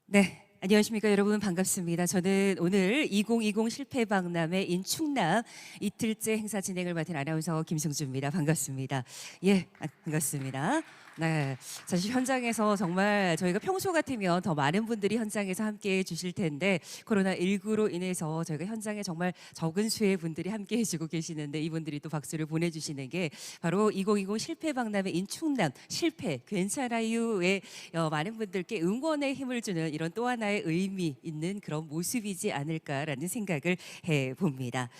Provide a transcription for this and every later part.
네, 안녕하십니까 여러분, 반갑습니다. 저는 오늘 2020 실패박람회 인 충남 이틀째 행사 진행을 맡은 아나운서 김승주입니다. 반갑습니다. 예, 반갑습니다. 네, 사실 현장에서 정말 저희가 평소 같으면 더 많은 분들이 현장에서 함께해 주실 텐데 코로나19로 인해서 저희가 현장에 정말 적은 수의 분들이 함께해 주고 계시는데 이분들이 또 박수를 보내주시는 게 바로 2020 실패박람회 인 충남 실패 괜찮아요의 많은 분들께 응원의 힘을 주는 이런 또 하나의 의미 있는 그런 모습이지 않을까라는 생각을 해봅니다.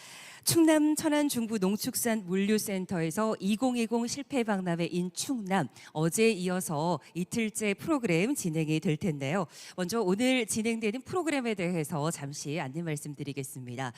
충남 천안중부농축산물류센터에서 2020 실패박람회 인 충남 어제에 이어서 이틀째 프로그램 진행이 될 텐데요. 먼저 오늘 진행되는 프로그램에 대해서 잠시 안내 말씀드리겠습니다.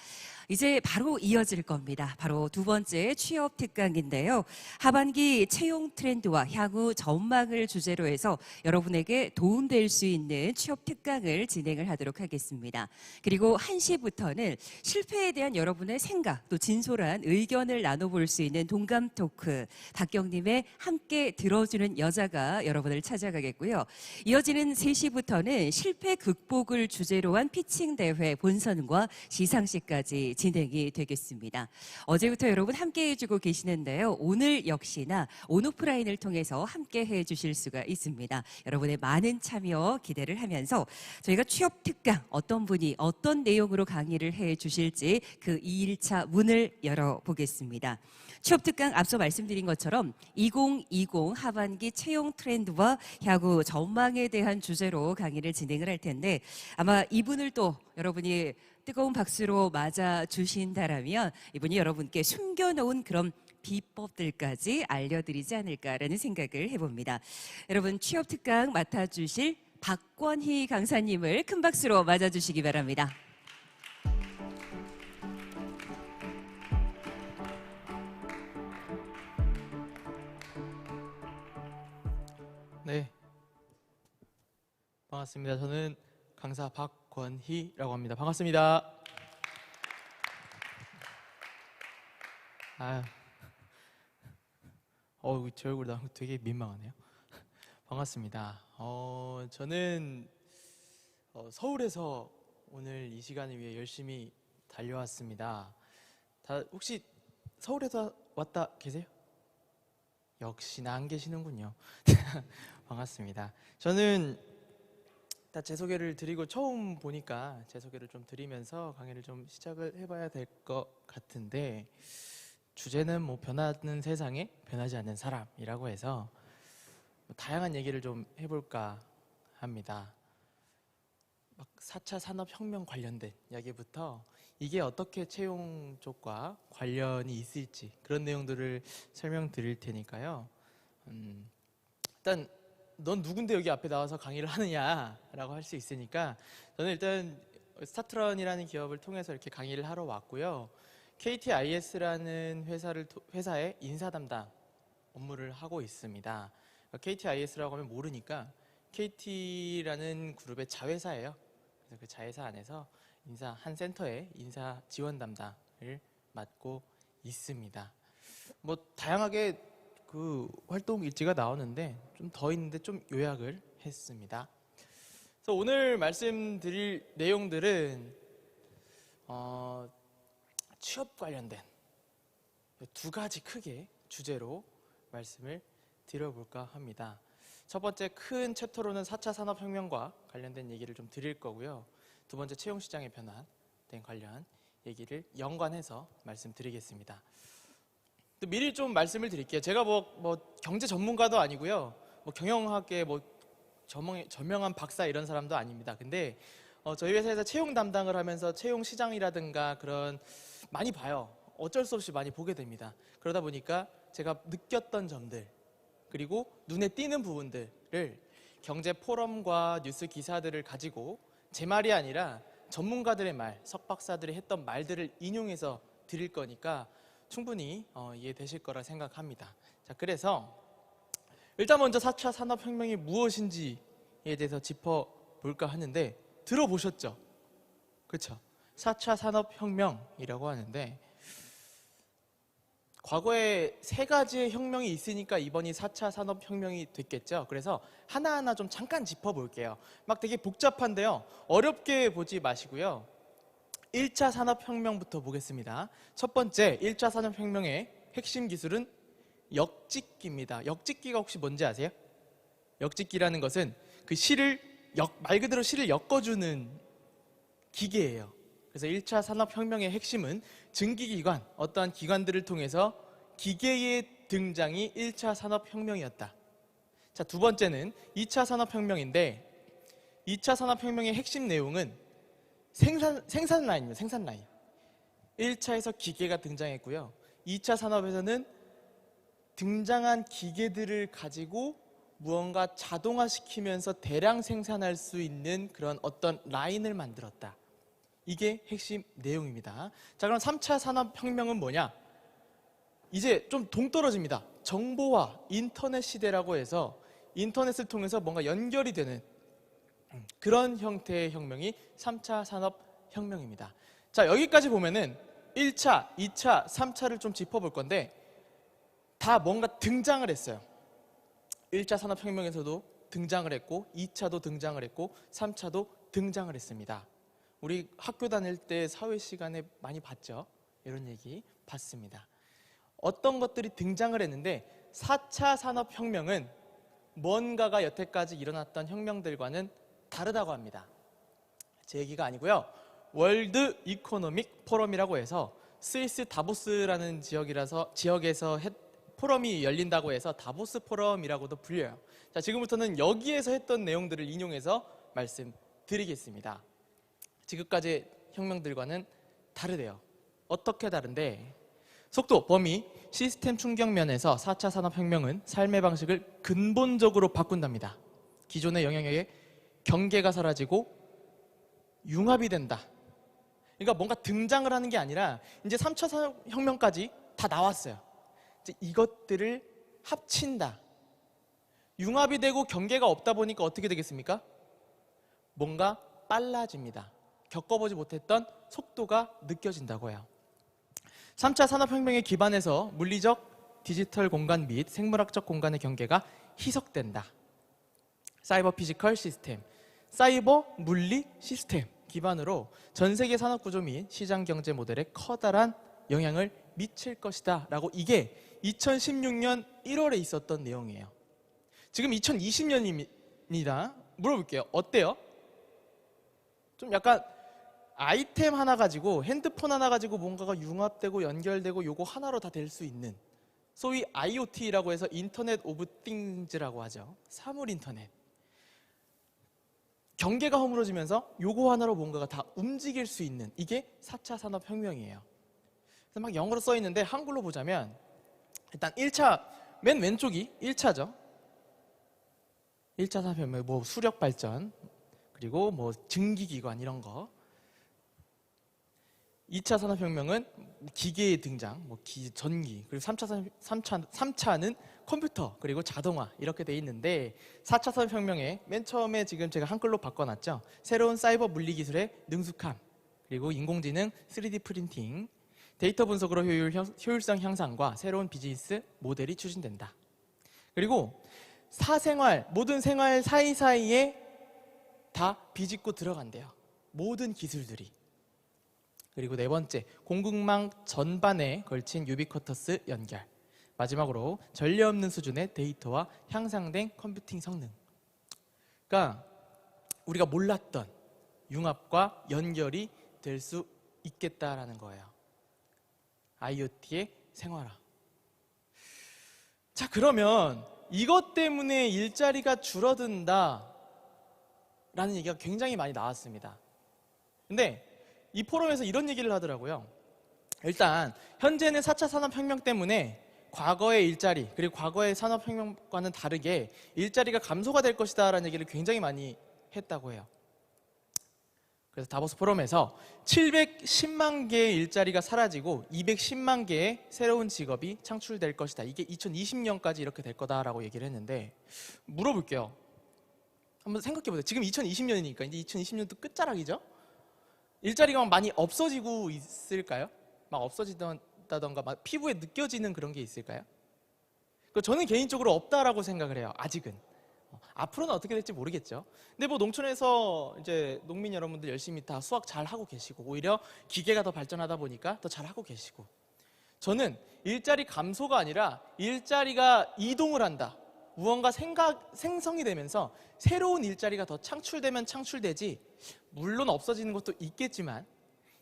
이제 바로 이어질 겁니다. 바로 두 번째 취업 특강인데요. 하반기 채용 트렌드와 향후 전망을 주제로 해서 여러분에게 도움될 수 있는 취업 특강을 진행을 하도록 하겠습니다. 그리고 1시부터는 실패에 대한 여러분의 생각 또 진솔한 의견을 나눠볼 수 있는 동감 토크 박경님의 함께 들어주는 여자가 여러분을 찾아가겠고요. 이어지는 3시부터는 실패 극복을 주제로 한 피칭 대회 본선과 시상식까지 진행이 되겠습니다. 어제부터 여러분 함께 해주고 계시는데요. 오늘 역시나 온오프라인을 통해서 함께 해주실 수가 있습니다. 여러분의 많은 참여 기대를 하면서 저희가 취업 특강 어떤 분이 어떤 내용으로 강의를 해주실지 그 2일차 문을 열어보겠습니다. 취업 특강 앞서 말씀드린 것처럼 2020 하반기 채용 트렌드와 향후 전망에 대한 주제로 강의를 진행을 할 텐데 아마 이분을 또 여러분이 뜨거운 박수로 맞아 주신다라면 이분이 여러분께 숨겨놓은 그런 비법들까지 알려드리지 않을까라는 생각을 해봅니다. 여러분 취업 특강 맡아주실 박권희 강사님을 큰 박수로 맞아주시기 바랍니다. 네, 반갑습니다. 저는 강사 박권희라고 합니다. 반갑습니다. 제 얼굴 나오고 되게 민망하네요. 반갑습니다. 저는 서울에서 오늘 이 시간을 위해 열심히 달려왔습니다. 다 혹시 서울에서 왔다 계세요? 역시나 안 계시는군요. 반갑습니다. 저는 일단 제 소개를 드리고 처음 보니까 제 소개를 좀 드리면서 강의를 좀 시작을 해봐야 될 것 같은데 주제는 뭐 변하는 세상에 변하지 않는 사람이라고 해서 다양한 얘기를 좀 해볼까 합니다. 막 4차 산업혁명 관련된 이야기부터 이게 어떻게 채용 쪽과 관련이 있을지 그런 내용들을 설명드릴 테니까요. 일단 넌 누군데 여기 앞에 나와서 강의를 하느냐라고 할 수 있으니까 저는 일단 스타트런이라는 기업을 통해서 이렇게 강의를 하러 왔고요. KTIS라는 회사의 인사 담당 업무를 하고 있습니다. KTIS라고 하면 모르니까 KT라는 그룹의 자회사예요. 그래서 그 자회사 안에서 한 센터의 인사 지원 담당을 맡고 있습니다. 뭐 다양하게 그 활동 일지가 나오는데 좀 더 있는데 좀 요약을 했습니다. 그래서 오늘 말씀드릴 내용들은 취업 관련된 두 가지 크게 주제로 말씀을 드려볼까 합니다. 첫 번째 큰 챕터로는 4차 산업혁명과 관련된 얘기를 좀 드릴 거고요. 두 번째 채용시장의 변화된 관련 얘기를 연관해서 말씀드리겠습니다. 또 미리 좀 말씀을 드릴게요. 제가 뭐 경제 전문가도 아니고요. 뭐 경영학의 뭐 저명한 박사 이런 사람도 아닙니다. 근데 저희 회사에서 채용 담당을 하면서 채용 시장이라든가 그런 많이 봐요. 어쩔 수 없이 많이 보게 됩니다. 그러다 보니까 제가 느꼈던 점들 그리고 눈에 띄는 부분들을 경제 포럼과 뉴스 기사들을 가지고 제 말이 아니라 전문가들의 말, 석박사들이 했던 말들을 인용해서 드릴 거니까 충분히 이해되실 거라 생각합니다. 자, 그래서 일단 먼저 4차 산업혁명이 무엇인지에 대해서 짚어볼까 하는데 들어보셨죠? 그렇죠? 4차 산업혁명이라고 하는데 과거에 세 가지의 혁명이 있으니까 이번이 4차 산업혁명이 됐겠죠. 그래서 하나하나 좀 잠깐 짚어볼게요. 막 되게 복잡한데요. 어렵게 보지 마시고요. 1차 산업혁명부터 보겠습니다. 첫 번째 1차 산업혁명의 핵심 기술은 역직기입니다. 역직기가 혹시 뭔지 아세요? 역직기라는 것은 그 말 그대로 실을 엮어주는 기계예요. 그래서 1차 산업혁명의 핵심은 증기기관, 어떠한 기관들을 통해서 기계의 등장이 1차 산업혁명이었다. 자, 두 번째는 2차 산업혁명인데 2차 산업혁명의 핵심 내용은 생산 라인입니다. 생산 라인. 1차에서 기계가 등장했고요. 2차 산업에서는 등장한 기계들을 가지고 무언가 자동화시키면서 대량 생산할 수 있는 그런 어떤 라인을 만들었다. 이게 핵심 내용입니다. 자, 그럼 3차 산업혁명은 뭐냐? 이제 좀 동떨어집니다. 정보화, 인터넷 시대라고 해서 인터넷을 통해서 뭔가 연결이 되는 그런 형태의 혁명이 3차 산업혁명입니다. 자, 여기까지 보면은 1차, 2차, 3차를 좀 짚어볼 건데 다 뭔가 등장을 했어요. 1차 산업혁명에서도 등장을 했고 2차도 등장을 했고 3차도 등장을 했습니다. 우리 학교 다닐 때 사회 시간에 많이 봤죠? 이런 얘기 봤습니다. 어떤 것들이 등장을 했는데 4차 산업혁명은 뭔가가 여태까지 일어났던 혁명들과는 다르다고 합니다. 제 얘기가 아니고요. 월드 이코노믹 포럼이라고 해서 스위스 다보스라는 지역에서 포럼이 열린다고 해서 다보스 포럼이라고도 불려요. 자, 지금부터는 여기에서 했던 내용들을 인용해서 말씀드리겠습니다. 지금까지 혁명들과는 다르대요. 어떻게 다른데? 속도, 범위, 시스템 충격 면에서 4차 산업혁명은 삶의 방식을 근본적으로 바꾼답니다. 기존의 영역에 경계가 사라지고 융합이 된다. 그러니까 뭔가 등장을 하는 게 아니라 이제 3차 산업혁명까지 다 나왔어요. 이제 이것들을 합친다. 융합이 되고 경계가 없다 보니까 어떻게 되겠습니까? 뭔가 빨라집니다. 겪어보지 못했던 속도가 느껴진다고 해요. 3차 산업혁명에 기반해서 물리적, 디지털 공간 및 생물학적 공간의 경계가 희석된다. 사이버 피지컬 시스템, 사이버 물리 시스템 기반으로 전 세계 산업 구조 및 시장 경제 모델에 커다란 영향을 미칠 것이다 라고 이게 2016년 1월에 있었던 내용이에요. 지금 2020년입니다. 물어볼게요. 어때요? 좀 약간 아이템 하나 가지고 핸드폰 하나 가지고 뭔가가 융합되고 연결되고 요거 하나로 다 될 수 있는 소위 IoT라고 해서 인터넷 오브 띵즈라고 하죠. 사물 인터넷. 경계가 허물어지면서 요거 하나로 뭔가가 다 움직일 수 있는 이게 4차 산업혁명이에요. 그래서 막 영어로 써 있는데 한글로 보자면 일단 1차 맨 왼쪽이 1차죠. 1차 산업혁명 뭐 수력 발전 그리고 뭐 증기기관 이런 거. 2차 산업혁명은 기계의 등장, 뭐 전기, 그리고 3차는 컴퓨터, 그리고 자동화 이렇게 돼 있는데 4차 산업혁명에 맨 처음에 지금 제가 한글로 바꿔놨죠. 새로운 사이버 물리기술의 능숙함, 그리고 인공지능, 3D 프린팅, 데이터 분석으로 효율성 향상과 새로운 비즈니스 모델이 추진된다. 그리고 사생활, 모든 생활 사이사이에 다 비집고 들어간대요. 모든 기술들이. 그리고 네 번째, 공급망 전반에 걸친 유비쿼터스 연결. 마지막으로 전례 없는 수준의 데이터와 향상된 컴퓨팅 성능. 그러니까 우리가 몰랐던 융합과 연결이 될 수 있겠다라는 거예요. IoT의 생활화. 자, 그러면 이것 때문에 일자리가 줄어든다 라는 얘기가 굉장히 많이 나왔습니다. 근데 이 포럼에서 이런 얘기를 하더라고요. 일단 현재는 4차 산업혁명 때문에 과거의 일자리 그리고 과거의 산업혁명과는 다르게 일자리가 감소가 될 것이다 라는 얘기를 굉장히 많이 했다고 해요. 그래서 다보스 포럼에서 710만 개의 일자리가 사라지고 210만 개의 새로운 직업이 창출될 것이다. 이게 2020년까지 이렇게 될 거다라고 얘기를 했는데 물어볼게요. 한번 생각해보세요. 지금 2020년이니까 이제 2020년도 끝자락이죠? 일자리가 많이 없어지고 있을까요? 막 없어지던 부었다던가 막 피부에 느껴지는 그런 게 있을까요? 저는 개인적으로 없다라고 생각을 해요. 아직은. 앞으로는 어떻게 될지 모르겠죠. 근데 뭐 농촌에서 이제 농민 여러분들 열심히 다 수확 잘 하고 계시고, 오히려 기계가 더 발전하다 보니까 더 잘 하고 계시고, 저는 일자리 감소가 아니라 일자리가 이동을 한다. 무언가 생성이 되면서 새로운 일자리가 더 창출되면 창출되지, 물론 없어지는 것도 있겠지만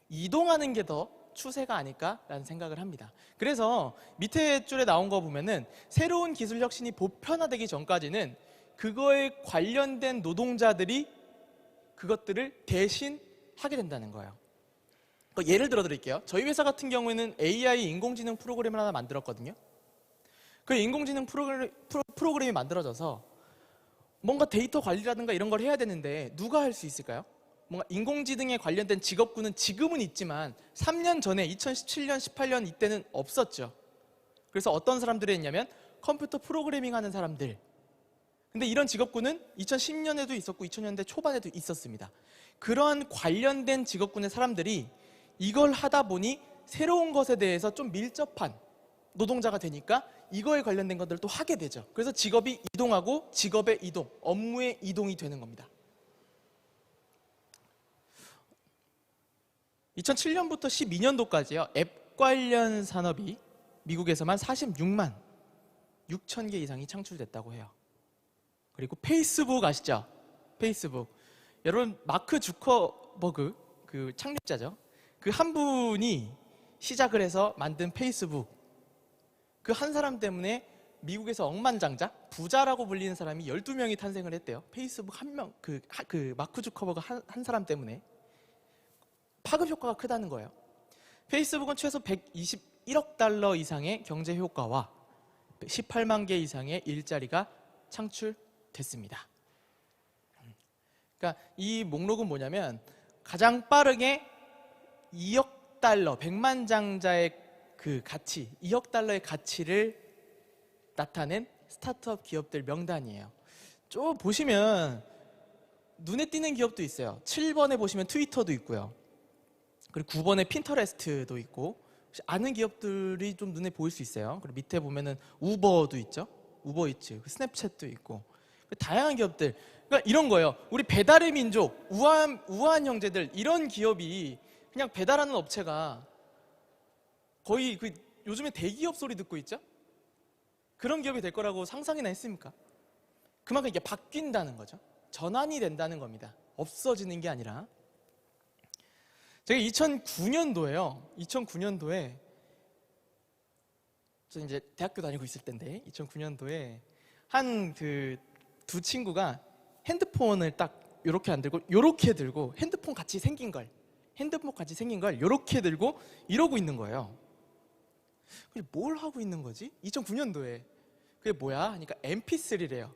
이동하는 게 더 추세가 아닐까라는 생각을 합니다. 그래서 밑에 줄에 나온 거 보면은 새로운 기술 혁신이 보편화되기 전까지는 그거에 관련된 노동자들이 그것들을 대신 하게 된다는 거예요. 예를 들어 드릴게요. 저희 회사 같은 경우에는 AI 인공지능 프로그램을 하나 만들었거든요. 그 인공지능 프로그램이 만들어져서 뭔가 데이터 관리라든가 이런 걸 해야 되는데 누가 할 수 있을까요? 뭔가 인공지능에 관련된 직업군은 지금은 있지만 3년 전에 2017년, 18년 이때는 없었죠. 그래서 어떤 사람들이 했냐면 컴퓨터 프로그래밍 하는 사람들. 근데 이런 직업군은 2010년에도 있었고 2000년대 초반에도 있었습니다. 그러한 관련된 직업군의 사람들이 이걸 하다 보니 새로운 것에 대해서 좀 밀접한 노동자가 되니까 이거에 관련된 것들을 또 하게 되죠. 그래서 직업이 이동하고 직업의 이동, 업무의 이동이 되는 겁니다. 2007년부터 12년도까지요. 앱 관련 산업이 미국에서만 46만 6천 개 이상이 창출됐다고 해요. 그리고 페이스북 아시죠? 페이스북. 여러분 마크 주커버그 그 창립자죠. 그 한 분이 시작을 해서 만든 페이스북. 그 한 사람 때문에 미국에서 억만장자, 부자라고 불리는 사람이 12명이 탄생을 했대요. 페이스북 한 명, 그 마크 주커버그 한 사람 때문에. 파급 효과가 크다는 거예요. 페이스북은 최소 121억 달러 이상의 경제 효과와 18만 개 이상의 일자리가 창출됐습니다. 그러니까 이 목록은 뭐냐면 가장 빠르게 2억 달러, 100만 장자의 그 가치, 2억 달러의 가치를 나타낸 스타트업 기업들 명단이에요. 좀 보시면 눈에 띄는 기업도 있어요. 7번에 보시면 트위터도 있고요. 그리고 9번에 핀터레스트도 있고, 아는 기업들이 좀 눈에 보일 수 있어요. 그리고 밑에 보면은 우버도 있죠. 우버이츠, 스냅챗도 있고, 다양한 기업들. 그러니까 이런 거예요. 우리 배달의 민족, 우아한 형제들, 이런 기업이 그냥 배달하는 업체가 거의 요즘에 대기업 소리 듣고 있죠? 그런 기업이 될 거라고 상상이나 했습니까? 그만큼 이게 바뀐다는 거죠. 전환이 된다는 겁니다. 없어지는 게 아니라. 제가 2009년도에 저 이제 대학교 다니고 있을 때인데 2009년도에 한 두 친구가 핸드폰을 딱 요렇게 안 들고 요렇게 들고 핸드폰 같이 생긴 걸 요렇게 들고 이러고 있는 거예요. 뭘 하고 있는 거지? 2009년도에 그게 뭐야? 하니까 MP3래요.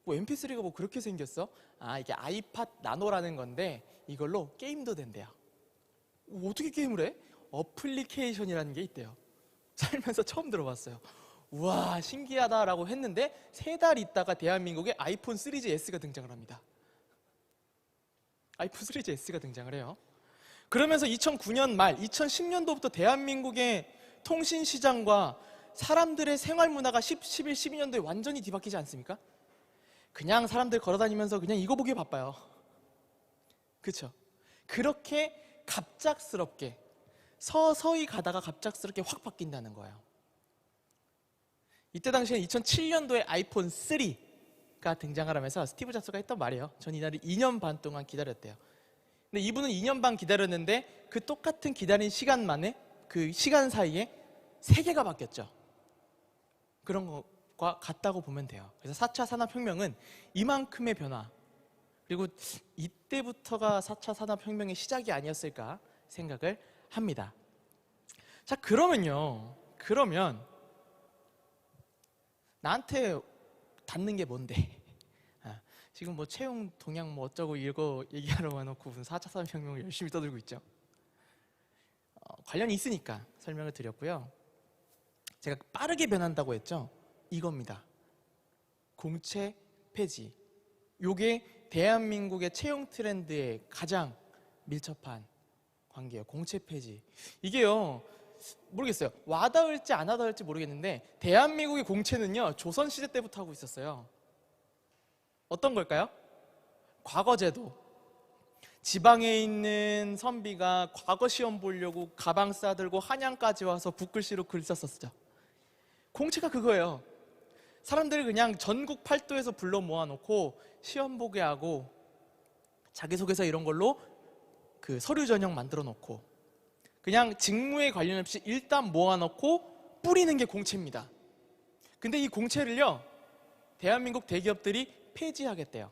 뭐 MP3가 뭐 그렇게 생겼어? 아, 이게 아이팟 나노라는 건데 이걸로 게임도 된대요. 어떻게 게임을 해? 어플리케이션이라는 게 있대요. 살면서 처음 들어봤어요. 우와, 신기하다라고 했는데 3달 있다가 대한민국에 아이폰 3GS가 등장을 합니다. 아이폰 3GS가 등장을 해요. 그러면서 2009년 말 2010년도부터 대한민국의 통신시장과 사람들의 생활문화가 11, 12년도에 완전히 뒤바뀌지 않습니까? 그냥 사람들 걸어다니면서 그냥 이거 보기에 바빠요. 그렇죠? 그렇게 갑작스럽게 서서히 가다가 갑작스럽게 확 바뀐다는 거예요. 이때 당시에 2007년도에 아이폰 3가 등장을 하면서 스티브 잡스가 했던 말이에요. 전 이날을 2년 반 동안 기다렸대요. 근데 이분은 2년 반 기다렸는데 그 똑같은 기다린 시간 만에 그 시간 사이에 세계가 바뀌었죠. 그런 것과 같다고 보면 돼요. 그래서 4차 산업혁명은 이만큼의 변화, 그리고 이때부터가 4차 산업혁명의 시작이 아니었을까 생각을 합니다. 자, 그러면 나한테 닿는 게 뭔데? 지금 뭐 채용 동향 뭐 어쩌고 이거 얘기하라고 해놓고 무슨 4차 산업혁명을 열심히 떠들고 있죠. 관련이 있으니까 설명을 드렸고요. 제가 빠르게 변한다고 했죠. 이겁니다. 공채 폐지. 요게 대한민국의 채용 트렌드에 가장 밀접한 관계예요. 공채 폐지. 이게요, 모르겠어요. 와닿을지 안 와닿을지 모르겠는데 대한민국의 공채는요 조선시대 때부터 하고 있었어요. 어떤 걸까요? 과거제도. 지방에 있는 선비가 과거 시험 보려고 가방 싸들고 한양까지 와서 붓글씨로 글 썼었죠. 공채가 그거예요. 사람들을 그냥 전국 팔도에서 불러 모아놓고 시험 보게 하고 자기소개서 이런 걸로 그 서류 전형 만들어 놓고 그냥 직무에 관련 없이 일단 모아놓고 뿌리는 게 공채입니다. 근데 이 공채를요 대한민국 대기업들이 폐지하겠대요.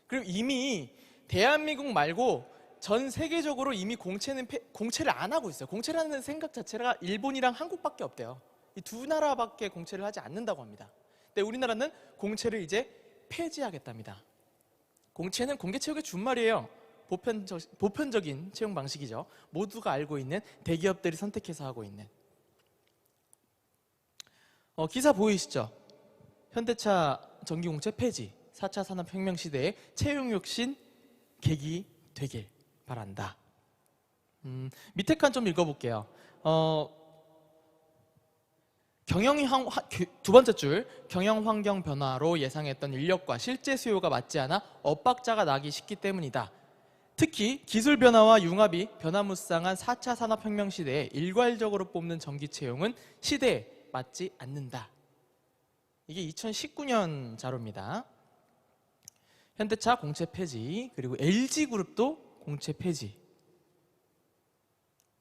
그리고 이미 대한민국 말고 전 세계적으로 이미 공채를 안 하고 있어요. 공채라는 생각 자체가 일본이랑 한국밖에 없대요. 이 두 나라밖에 공채를 하지 않는다고 합니다. 근데 우리나라는 공채를 이제 폐지하겠답니다. 공채는 공개체육의 준말이에요. 보편적인 채용 방식이죠. 모두가 알고 있는, 대기업들이 선택해서 하고 있는. 기사 보이시죠? 현대차 전기공채 폐지, 4차 산업혁명 시대에 채용 혁신 계기 되길 바란다. 밑에 칸 좀 읽어볼게요. 두 번째 줄, 경영 환경 변화로 예상했던 인력과 실제 수요가 맞지 않아 엇박자가 나기 쉽기 때문이다. 특히 기술 변화와 융합이 변화무쌍한 4차 산업혁명 시대에 일괄적으로 뽑는 전기 채용은 시대에 맞지 않는다. 이게 2019년 자료입니다. 현대차 공채 폐지, 그리고 LG그룹도 공채 폐지,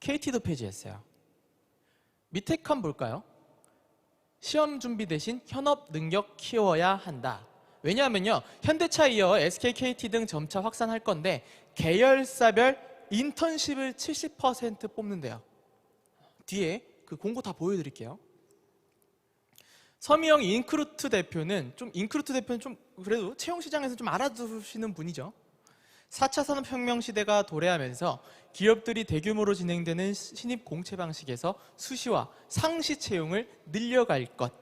KT도 폐지했어요. 밑에 칸 볼까요? 시험 준비 대신 현업 능력 키워야 한다. 왜냐하면요, 현대차 이어 SK, KT 등 점차 확산할 건데 계열사별 인턴십을 70% 뽑는데요. 뒤에 그 공고 다 보여드릴게요. 서미영 인크루트 대표는 좀 그래도 채용 시장에서 좀 알아두시는 분이죠. 4차 산업혁명 시대가 도래하면서 기업들이 대규모로 진행되는 신입 공채 방식에서 수시와 상시 채용을 늘려갈 것.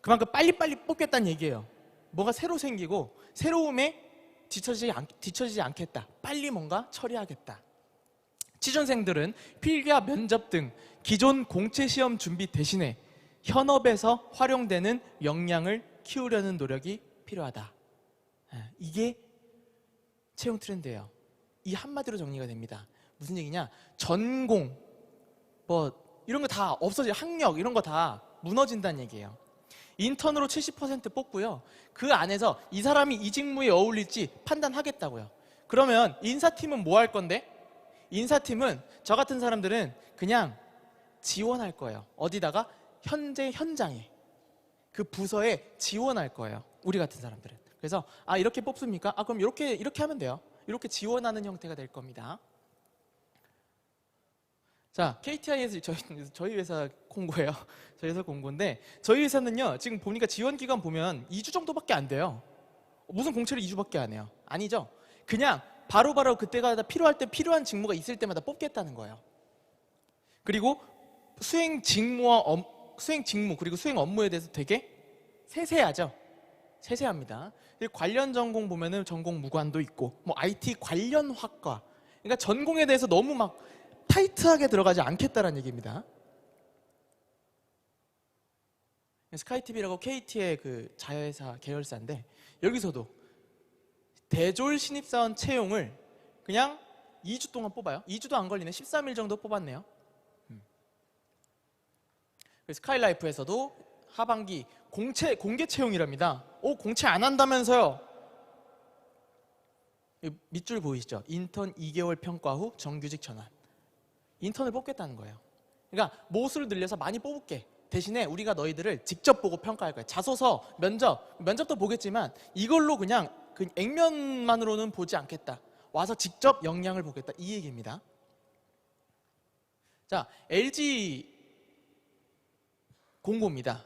그만큼 빨리빨리 뽑겠다는 얘기예요. 뭐가 새로 생기고 새로움에 뒤처지지 않겠다. 빨리 뭔가 처리하겠다. 취준생들은 필기와 면접 등 기존 공채 시험 준비 대신에 현업에서 활용되는 역량을 키우려는 노력이 필요하다. 이게 채용 트렌드예요. 이 한마디로 정리가 됩니다. 무슨 얘기냐? 전공, 이런 거 다 없어져, 학력 이런 거 다 무너진다는 얘기예요. 인턴으로 70% 뽑고요. 그 안에서 이 사람이 이 직무에 어울릴지 판단하겠다고요. 그러면 인사팀은 뭐 할 건데? 인사팀은 저 같은 사람들은 그냥 지원할 거예요. 어디다가? 현재 현장에, 그 부서에 지원할 거예요. 우리 같은 사람들은. 그래서 이렇게 뽑습니까? 그럼 이렇게 하면 돼요. 이렇게 지원하는 형태가 될 겁니다. 자, KTI에서 저희 회사 공고예요. 저희 회사 공고인데 저희 회사는요 지금 보니까 지원 기간 보면 2주 정도밖에 안 돼요. 무슨 공채를 2주밖에 안 해요? 아니죠. 그냥 바로바로 그때가 필요할 때 필요한 직무가 있을 때마다 뽑겠다는 거예요. 그리고 수행 직무 그리고 수행 업무에 대해서 되게 세세하죠. 세세합니다. 관련 전공 보면은 전공 무관도 있고, IT 관련 학과. 그러니까 전공에 대해서 너무 막 타이트하게 들어가지 않겠다라는 얘기입니다. 스카이TV라고 KT의 그 자회사 계열사인데 여기서도 대졸 신입사원 채용을 그냥 2주 동안 뽑아요. 2주도 안 걸리네. 13일 정도 뽑았네요. 스카이라이프에서도 하반기 공개 채용이랍니다. 공채 안 한다면서요? 밑줄 보이시죠? 인턴 2개월 평가 후 정규직 전환. 인턴을 뽑겠다는 거예요. 그러니까 모수를 늘려서 많이 뽑을게. 대신에 우리가 너희들을 직접 보고 평가할 거야. 자소서, 면접도 보겠지만 이걸로 그냥 그 액면만으로는 보지 않겠다. 와서 직접 역량을 보겠다. 이 얘기입니다. 자, LG 공고입니다.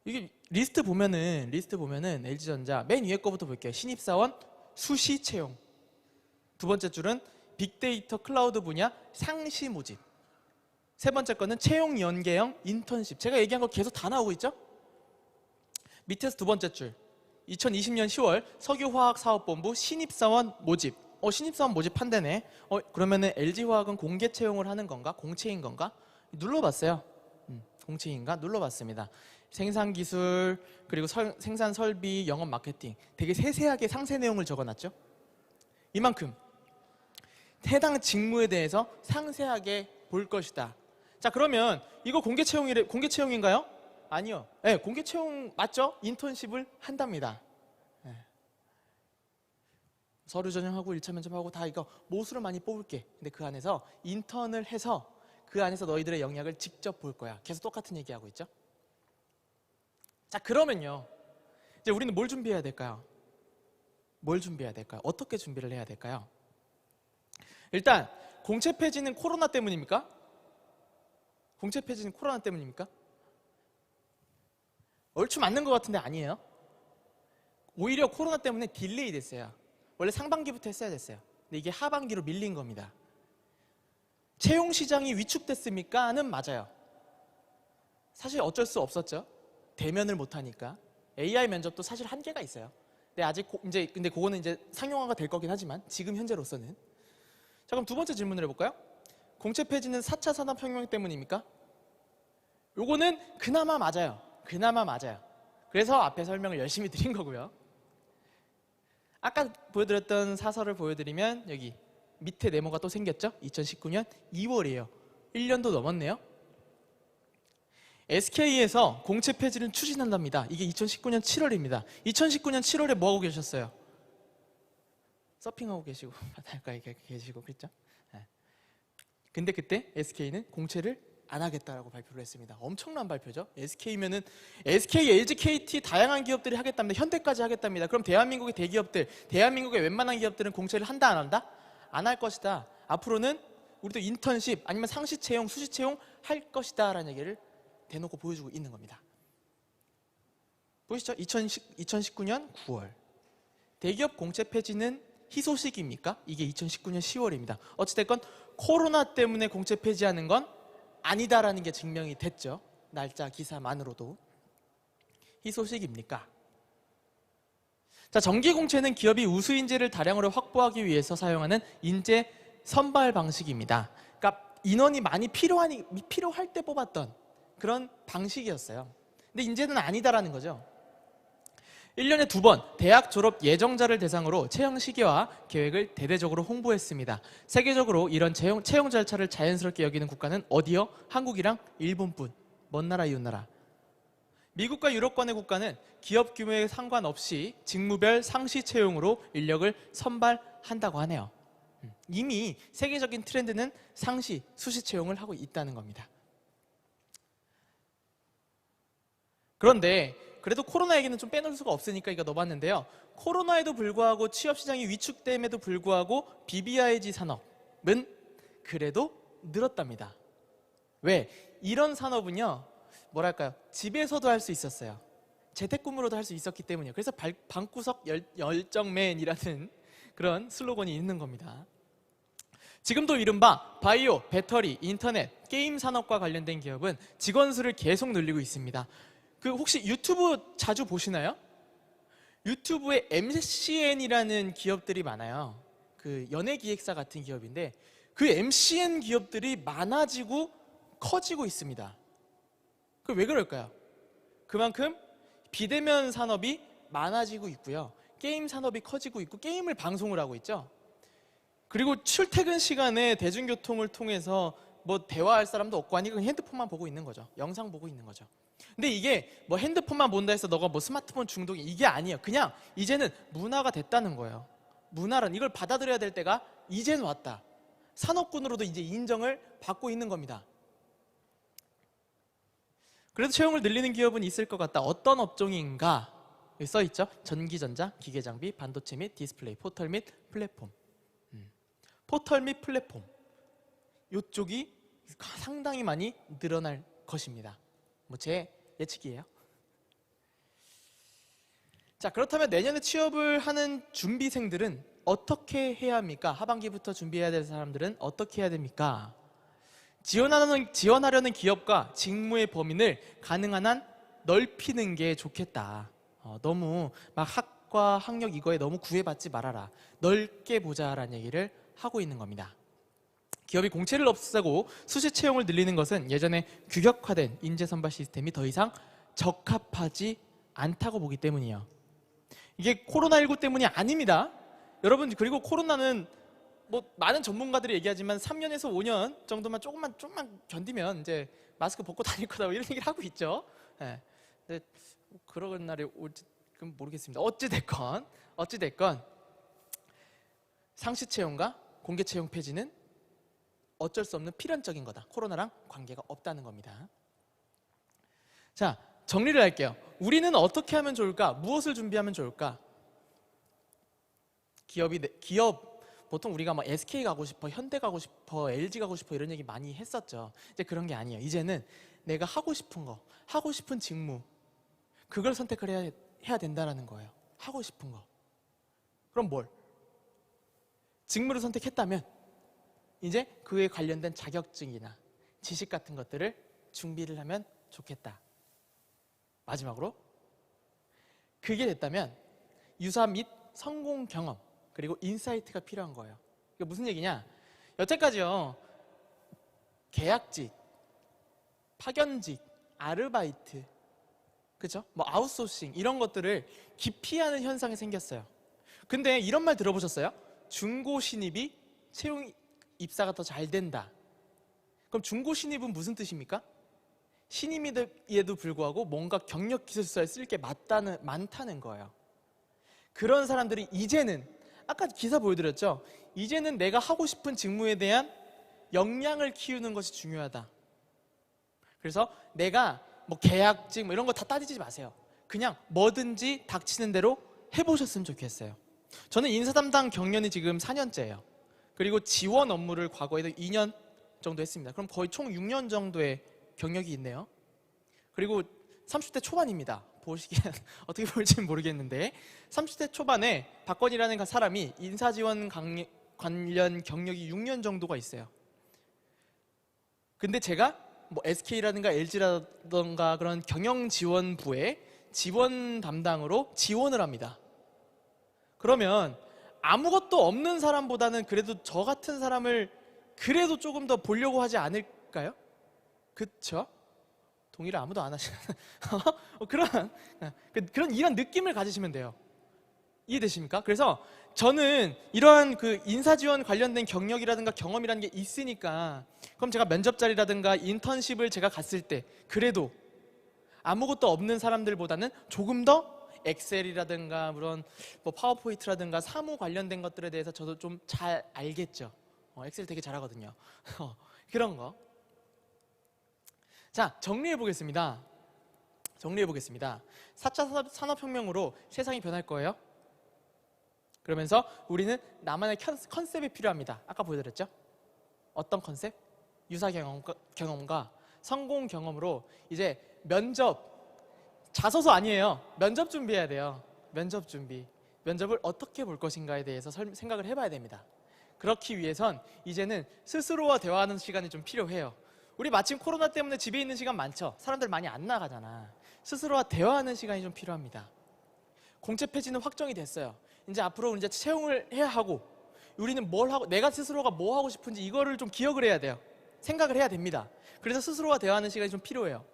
이게 리스트 보면은 LG전자 맨 위에 거부터 볼게요. 신입사원 수시 채용. 두 번째 줄은 빅데이터 클라우드 분야 상시 모집. 세 번째 거는 채용 연계형 인턴십. 제가 얘기한 거 계속 다 나오고 있죠? 밑에서 두 번째 줄 2020년 10월 석유화학사업본부 신입사원 모집. 신입사원 모집 한대네. 그러면은 LG화학은 공개 채용을 하는 건가? 공채인 건가? 눌러봤어요. 공채인가 눌러봤습니다. 생산기술, 그리고 생산 설비, 영업 마케팅 되게 세세하게 상세 내용을 적어놨죠. 이만큼 해당 직무에 대해서 상세하게 볼 것이다. 자, 그러면 이거 공개 채용인가요? 아니요. 네, 공개 채용 맞죠? 인턴십을 한답니다. 네. 서류 전형하고 1차 면접하고 다 이거 모수를 많이 뽑을게. 근데 그 안에서 인턴을 해서 그 안에서 너희들의 역량을 직접 볼 거야. 계속 똑같은 얘기하고 있죠. 자, 그러면요, 이제 우리는 뭘 준비해야 될까요? 뭘 준비해야 될까요? 어떻게 준비를 해야 될까요? 일단 공채 폐지는 코로나 때문입니까? 공채 폐지는 코로나 때문입니까? 얼추 맞는 것 같은데 아니에요. 오히려 코로나 때문에 딜레이 됐어요. 원래 상반기부터 했어야 됐어요. 근데 이게 하반기로 밀린 겁니다. 채용 시장이 위축됐습니까?는 맞아요. 사실 어쩔 수 없었죠. 대면을 못하니까. AI 면접도 사실 한계가 있어요. 근데 아직 근데 그거는 이제 상용화가 될 거긴 하지만 지금 현재로서는. 자, 그럼 두 번째 질문을 해볼까요? 공채 폐지는 4차 산업혁명 때문입니까? 요거는 그나마 맞아요. 그나마 맞아요. 그래서 앞에 설명을 열심히 드린 거고요. 아까 보여드렸던 사설을 보여드리면 여기 밑에 네모가 또 생겼죠? 2019년 2월이에요. 1년도 넘었네요. SK에서 공채 폐지를 추진한답니다. 이게 2019년 7월입니다. 2019년 7월에 뭐 하고 계셨어요? 서핑하고 계시고 바닷가에 계시고 그랬죠? 네. 근데 그때 SK는 공채를 안 하겠다라고 발표를 했습니다. 엄청난 발표죠. SK면은 SK, LG, KT 다양한 기업들이 하겠답니다. 현대까지 하겠답니다. 그럼 대한민국의 대기업들, 대한민국의 웬만한 기업들은 공채를 한다 안 한다? 안 할 것이다. 앞으로는 우리도 인턴십 아니면 상시 채용, 수시 채용 할 것이다 라는 얘기를 대놓고 보여주고 있는 겁니다. 보이시죠? 2019년 9월. 대기업 공채 폐지는 희소식입니까? 이게 2019년 10월입니다. 어찌됐건 코로나 때문에 공채 폐지하는 건 아니다라는 게 증명이 됐죠. 날짜 기사만으로도. 희소식입니까? 자, 정기 공채는 기업이 우수 인재를 다량으로 확보하기 위해서 사용하는 인재 선발 방식입니다. 그러니까 인원이 많이 필요할 때 뽑았던 그런 방식이었어요. 근데 이제는 아니다라는 거죠. 1년에 2번 대학 졸업 예정자를 대상으로 채용 시기와 계획을 대대적으로 홍보했습니다. 세계적으로 이런 채용 절차를 자연스럽게 여기는 국가는 어디요? 한국이랑 일본뿐. 먼 나라 이웃 나라. 미국과 유럽권의 국가는 기업 규모에 상관없이 직무별 상시 채용으로 인력을 선발한다고 하네요. 이미 세계적인 트렌드는 상시, 수시 채용을 하고 있다는 겁니다. 그런데 그래도 코로나 얘기는 좀 빼놓을 수가 없으니까 이거 넣어봤는데요. 코로나에도 불구하고 취업시장이 위축됨에도 불구하고 BBIG 산업은 그래도 늘었답니다. 왜? 이런 산업은요, 뭐랄까요, 집에서도 할 수 있었어요. 재택근무로도 할 수 있었기 때문이에요. 그래서 방구석 열정맨이라는 그런 슬로건이 있는 겁니다. 지금도 이른바 바이오, 배터리, 인터넷, 게임 산업과 관련된 기업은 직원 수를 계속 늘리고 있습니다. 혹시 유튜브 자주 보시나요? 유튜브에 MCN이라는 기업들이 많아요. 그 연예기획사 같은 기업인데 그 MCN 기업들이 많아지고 커지고 있습니다. 그 왜 그럴까요? 그만큼 비대면 산업이 많아지고 있고요. 게임 산업이 커지고 있고 게임을 방송을 하고 있죠. 그리고 출퇴근 시간에 대중교통을 통해서 뭐 대화할 사람도 없고 하니까 핸드폰만 보고 있는 거죠. 영상 보고 있는 거죠. 근데 이게 뭐 핸드폰만 본다 해서 너가 뭐 스마트폰 중독이 이게 아니에요. 그냥 이제는 문화가 됐다는 거예요. 문화란 이걸 받아들여야 될 때가 이제는 왔다. 산업군으로도 이제 인정을 받고 있는 겁니다. 그래도 채용을 늘리는 기업은 있을 것 같다. 어떤 업종인가? 여기 써있죠. 전기전자, 기계장비, 반도체 및 디스플레이, 포털 및 플랫폼. 포털 및 플랫폼. 이쪽이 상당히 많이 늘어날 것입니다. 뭐 제 예측이에요. 자, 그렇다면 내년에 취업을 하는 준비생들은 어떻게 해야 합니까? 하반기부터 준비해야 될 사람들은 어떻게 해야 됩니까? 지원하려는 기업과 직무의 범위를 가능한 한 넓히는 게 좋겠다. 너무 막 학과, 학력 이거에 너무 구애받지 말아라. 넓게 보자라는 얘기를 하고 있는 겁니다. 기업이 공채를 없애고 수시 채용을 늘리는 것은 예전에 규격화된 인재 선발 시스템이 더 이상 적합하지 않다고 보기 때문이에요. 이게 코로나19 때문이 아닙니다. 여러분, 그리고 코로나는 뭐 많은 전문가들이 얘기하지만 3년에서 5년 정도만 조금만 견디면 이제 마스크 벗고 다닐 거다, 이런 얘기를 하고 있죠. 네. 근데 그런 날이 올지 모르겠습니다. 어찌됐건 상시 채용과 공개 채용 폐지는 어쩔 수 없는 필연적인 거다. 코로나랑 관계가 없다는 겁니다. 자, 정리를 할게요. 우리는 어떻게 하면 좋을까? 무엇을 준비하면 좋을까? 기업 보통 우리가 뭐 SK 가고 싶어, 현대 가고 싶어, LG 가고 싶어 이런 얘기 많이 했었죠. 이제 그런 게 아니에요. 이제는 내가 하고 싶은 거, 하고 싶은 직무, 그걸 선택을 해야 된다라는 거예요. 하고 싶은 거. 그럼 뭘? 직무를 선택했다면 이제 그에 관련된 자격증이나 지식 같은 것들을 준비를 하면 좋겠다. 마지막으로, 그게 됐다면 유사 및 성공 경험 그리고 인사이트가 필요한 거예요. 이게 무슨 얘기냐? 여태까지요, 계약직, 파견직, 아르바이트, 그죠? 뭐 아웃소싱 이런 것들을 기피하는 현상이 생겼어요. 근데 이런 말 들어보셨어요? 중고 신입이 채용 입사가 더 잘 된다. 그럼 중고 신입은 무슨 뜻입니까? 신임에도 불구하고 뭔가 경력 기술서에 쓸 게 많다는 거예요. 그런 사람들이 이제는, 아까 기사 보여드렸죠? 이제는 내가 하고 싶은 직무에 대한 역량을 키우는 것이 중요하다. 그래서 내가 뭐 계약직 뭐 이런 거 다 따지지 마세요. 그냥 뭐든지 닥치는 대로 해보셨으면 좋겠어요. 저는 인사 담당 경력이 지금 4년째예요. 그리고 지원 업무를 과거에도 2년 정도 했습니다. 그럼 거의 총 6년 정도의 경력이 있네요. 그리고 30대 초반입니다. 보시기엔 어떻게 볼지는 모르겠는데 30대 초반에 박건이라는 사람이 인사지원 관련 경력이 6년 정도가 있어요. 근데 제가 뭐 SK라든가 LG라든가 그런 경영지원부의 지원 담당으로 지원을 합니다. 그러면 아무것도 없는 사람보다는 그래도 저 같은 사람을 그래도 조금 더 보려고 하지 않을까요? 그쵸? 동의를 아무도 안 하시는 그런 이런 느낌을 가지시면 돼요. 이해되십니까? 그래서 저는 이러한 그 인사지원 관련된 경력이라든가 경험이라는 게 있으니까, 그럼 제가 면접 자리라든가 인턴십을 제가 갔을 때 그래도 아무것도 없는 사람들보다는 조금 더 엑셀이라든가 물론 뭐 파워포인트라든가 사무 관련된 것들에 대해서 저도 좀 잘 알겠죠. 엑셀 되게 잘하거든요. 그런 거. 자, 정리해 보겠습니다. 4차 산업혁명으로 세상이 변할 거예요. 그러면서 우리는 나만의 컨셉이 필요합니다. 아까 보여드렸죠? 어떤 컨셉? 유사 경험과 성공 경험으로 이제 면접, 자소서 아니에요. 면접 준비해야 돼요. 면접 준비. 면접을 어떻게 볼 것인가에 대해서 생각을 해봐야 됩니다. 그렇기 위해선 이제는 스스로와 대화하는 시간이 좀 필요해요. 우리 마침 코로나 때문에 집에 있는 시간 많죠? 사람들 많이 안 나가잖아. 스스로와 대화하는 시간이 좀 필요합니다. 공채 폐지는 확정이 됐어요. 이제 앞으로 이제 채용을 해야 하고, 우리는 뭘 하고, 내가 스스로가 뭐 하고 싶은지 이거를 좀 기억을 해야 돼요. 생각을 해야 됩니다. 그래서 스스로와 대화하는 시간이 좀 필요해요.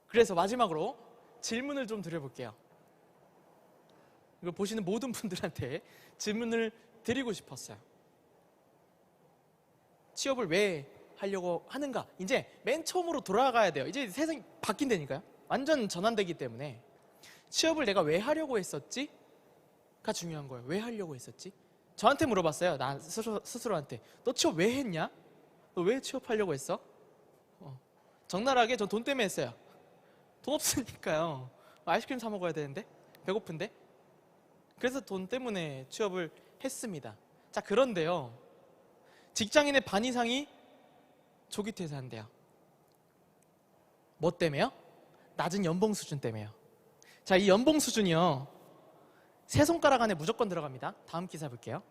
그래서 마지막으로 질문을 좀 드려볼게요. 이걸 보시는 모든 분들한테 질문을 드리고 싶었어요. 취업을 왜 하려고 하는가? 이제 맨 처음으로 돌아가야 돼요. 이제 세상이 바뀐다니까요. 완전 전환되기 때문에 취업을 내가 왜 하려고 했었지? 가 중요한 거예요. 왜 하려고 했었지? 저한테 물어봤어요. 나 스스로한테. 너 취업 왜 했냐? 너 왜 취업하려고 했어? 적나라하게 전 돈 때문에 했어요. 돈 없으니까요. 아이스크림 사 먹어야 되는데 배고픈데. 그래서 돈 때문에 취업을 했습니다. 자, 그런데요, 직장인의 반 이상이 조기 퇴사한대요. 뭐 때문에요? 낮은 연봉 수준 때문에요. 자, 이 연봉 수준이요, 세 손가락 안에 무조건 들어갑니다. 다음 기사 볼게요.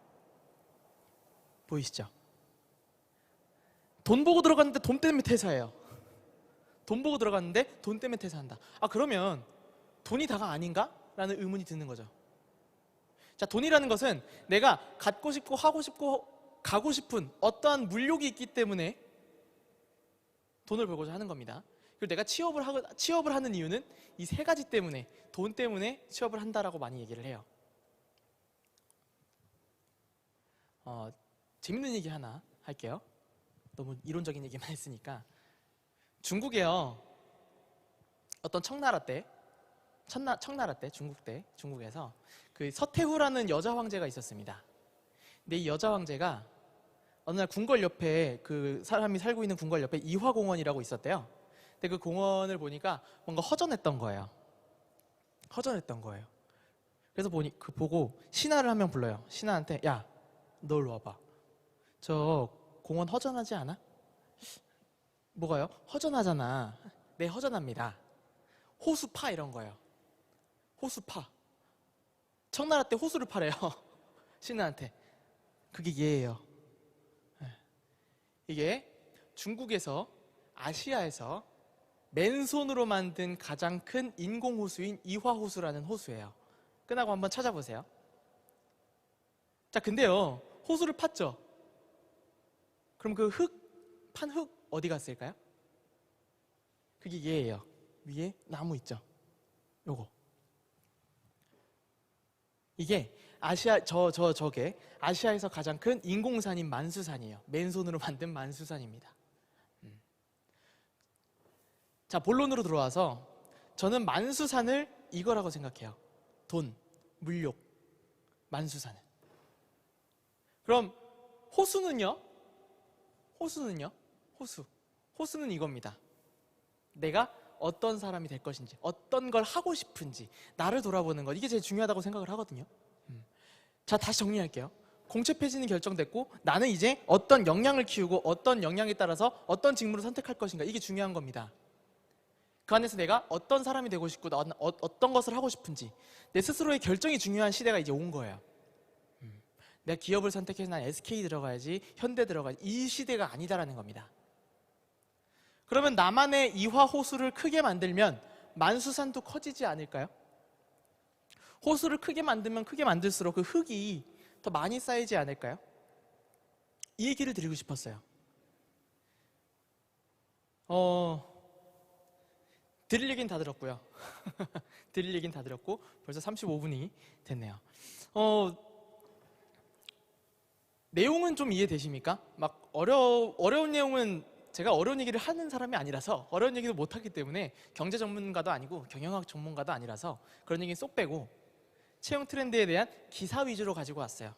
보이시죠? 돈 보고 들어갔는데 돈 때문에 퇴사해요. 돈 보고 들어갔는데 돈 때문에 퇴사한다. 아, 그러면 돈이 다가 아닌가? 라는 의문이 드는 거죠. 자, 돈이라는 것은 내가 갖고 싶고 하고 싶고 가고 싶은 어떠한 물욕이 있기 때문에 돈을 벌고자 하는 겁니다. 그리고 내가 취업을 하는 이유는 이 세 가지 때문에, 돈 때문에 취업을 한다라고 많이 얘기를 해요. 재밌는 얘기 하나 할게요. 너무 이론적인 얘기만 했으니까. 중국에요, 어떤 청나라 때 중국에서 그 서태후라는 여자 황제가 있었습니다. 근데 이 여자 황제가 어느 날 궁궐 옆에, 그 사람이 살고 있는 궁궐 옆에 이화공원이라고 있었대요. 근데 그 공원을 보니까 뭔가 허전했던 거예요. 그래서 보고 신하를 한 명 불러요. 신하한테, 야, 너 일로 와봐. 저 공원 허전하지 않아? 뭐가요? 허전하잖아. 네, 허전합니다. 호수파 이런 거예요. 호수파. 청나라 때 호수를 파래요. 신하한테. 그게 예예요. 이게 중국에서, 아시아에서 맨손으로 만든 가장 큰 인공호수인 이화호수라는 호수예요. 끝나고 한번 찾아보세요. 자, 근데요, 호수를 팠죠? 그럼 그 판 흙 어디 갔을까요? 그게 얘예요. 위에 나무 있죠? 요거. 이게 저게 아시아에서 가장 큰 인공산인 만수산이에요. 맨손으로 만든 만수산입니다. 자, 본론으로 들어와서 저는 만수산을 이거라고 생각해요. 돈, 물욕, 만수산은. 그럼 호수는요? 호수는 이겁니다. 내가 어떤 사람이 될 것인지, 어떤 걸 하고 싶은지, 나를 돌아보는 것, 이게 제일 중요하다고 생각을 하거든요. 자, 다시 정리할게요. 공채 폐지는 결정됐고, 나는 이제 어떤 역량을 키우고 어떤 역량에 따라서 어떤 직무를 선택할 것인가, 이게 중요한 겁니다. 그 안에서 내가 어떤 사람이 되고 싶고 어떤 것을 하고 싶은지, 내 스스로의 결정이 중요한 시대가 이제 온 거예요. 내가 기업을 선택해서 난 SK 들어가야지, 현대 들어가야지, 이 시대가 아니다라는 겁니다. 그러면 나만의 이화호수를 크게 만들면 만수산도 커지지 않을까요? 호수를 크게 만들면 크게 만들수록 그 흙이 더 많이 쌓이지 않을까요? 이 얘기를 드리고 싶었어요. 드릴 얘기는 다 들었고요. 드릴 얘기는 다 들었고 벌써 35분이 됐네요. 내용은 좀 이해되십니까? 막 어려운 내용은, 제가 어려운 얘기를 하는 사람이 아니라서, 어려운 얘기도 못하기 때문에, 경제 전문가도 아니고 경영학 전문가도 아니라서 그런 얘기는 쏙 빼고 채용 트렌드에 대한 기사 위주로 가지고 왔어요.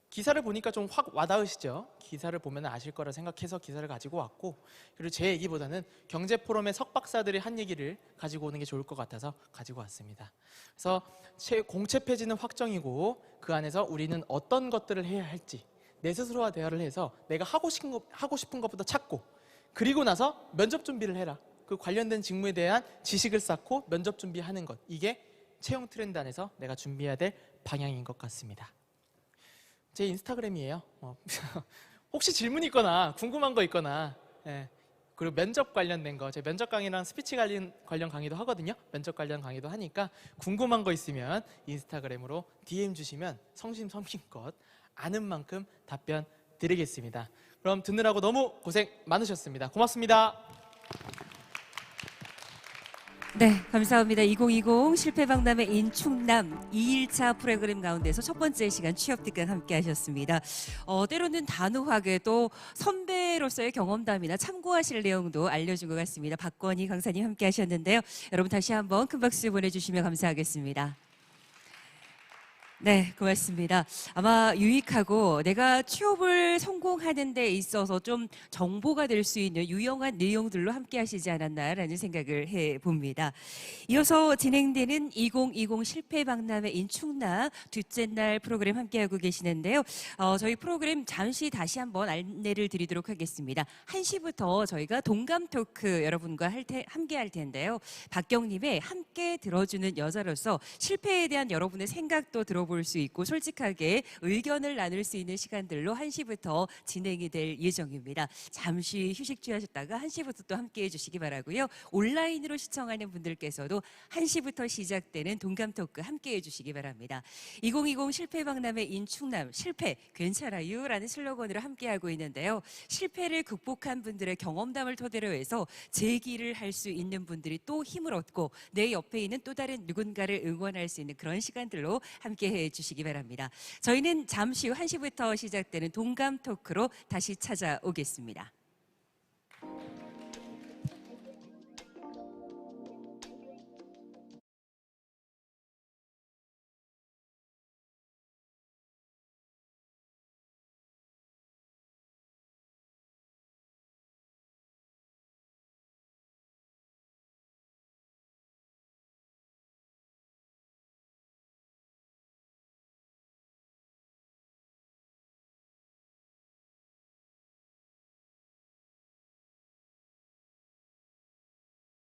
기사를 보니까 좀 확 와닿으시죠? 기사를 보면 아실 거라 생각해서 기사를 가지고 왔고, 그리고 제 얘기보다는 경제포럼의 석박사들이 한 얘기를 가지고 오는 게 좋을 것 같아서 가지고 왔습니다. 그래서 공채 폐지는 확정이고, 그 안에서 우리는 어떤 것들을 해야 할지 내 스스로와 대화를 해서 내가 하고 싶은 것부터 찾고, 그리고 나서 면접 준비를 해라. 그 관련된 직무에 대한 지식을 쌓고 면접 준비하는 것, 이게 채용 트렌드 안에서 내가 준비해야 될 방향인 것 같습니다. 제 인스타그램이에요. 혹시 질문 있거나 궁금한 거 있거나, 그리고 면접 관련된 거, 제 면접 강의랑 스피치 관련 강의도 하거든요. 면접 관련 강의도 하니까 궁금한 거 있으면 인스타그램으로 DM 주시면 성심성의껏 아는 만큼 답변 드리겠습니다. 그럼 듣느라고 너무 고생 많으셨습니다. 고맙습니다. 네, 감사합니다. 2020 실패박람회 인 충남 2일차 프로그램 가운데서 첫 번째 시간 취업 특강 함께 하셨습니다. 때로는 단호하게도 선배로서의 경험담이나 참고하실 내용도 알려준 것 같습니다. 박건희 강사님 함께 하셨는데요. 여러분 다시 한번 큰 박수 보내주시면 감사하겠습니다. 네, 고맙습니다. 아마 유익하고 내가 취업을 성공하는 데 있어서 좀 정보가 될 수 있는 유용한 내용들로 함께 하시지 않았나라는 생각을 해봅니다. 이어서 진행되는 2020 실패박람회 인 충남 둘째 날 프로그램 함께하고 계시는데요. 저희 프로그램 잠시 다시 한번 안내를 드리도록 하겠습니다. 1시부터 저희가 동감 토크 여러분과 함께 할 텐데요. 박경님의 함께 들어주는 여자로서 실패에 대한 여러분의 생각도 들어보고 들어볼 수 있고 솔직하게 의견을 나눌 수 있는 시간들로 1시부터 진행이 될 예정입니다. 잠시 휴식 취하셨다가 1시부터 또 함께해 주시기 바라고요. 온라인으로 시청하는 분들께서도 1시부터 시작되는 동감 토크 함께해 주시기 바랍니다. 2020 실패박람회 인충남 실패 괜찮아요 라는 슬로건으로 함께하고 있는데요. 실패를 극복한 분들의 경험담을 토대로 해서 재기를 할 수 있는 분들이 또 힘을 얻고 내 옆에 있는 또 다른 누군가를 응원할 수 있는 그런 시간들로 함께해 주시기 바랍니다. 저희는 잠시 후 1시부터 시작되는 동감 토크로 다시 찾아오겠습니다.